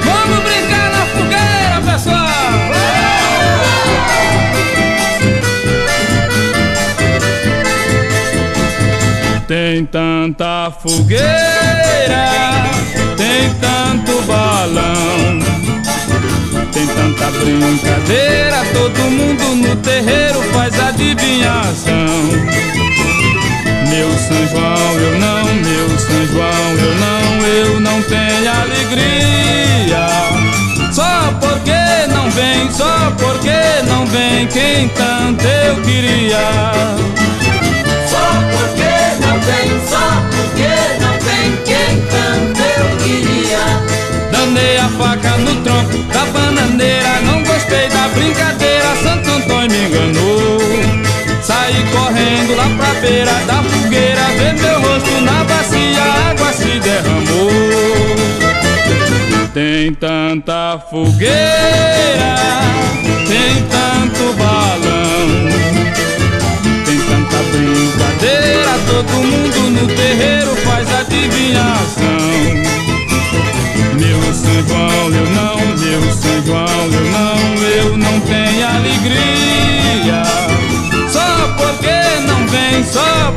Vamos brincar na fogueira, pessoal! Tem tanta fogueira, tem tanto balão, tem tanta brincadeira, todo mundo no terreiro faz adivinhação. Meu São João, eu não, meu São João, eu não tenho alegria. Só porque não vem, só porque não vem quem tanto eu queria. Só porque não vem, só porque não vem quem tanto eu queria. Danei a faca no tronco da bananeira, não gostei da brincadeira, Santo Antônio me enganou. Saí correndo lá pra beira da fogueira, ver meu rosto na bacia, a água se derramou. Tem tanta fogueira, tem tanto balão, tem tanta brincadeira, todo mundo no terreiro faz adivinhação. Meu São João, eu não, meu São João, eu não tenho alegria. Só porque não vem, só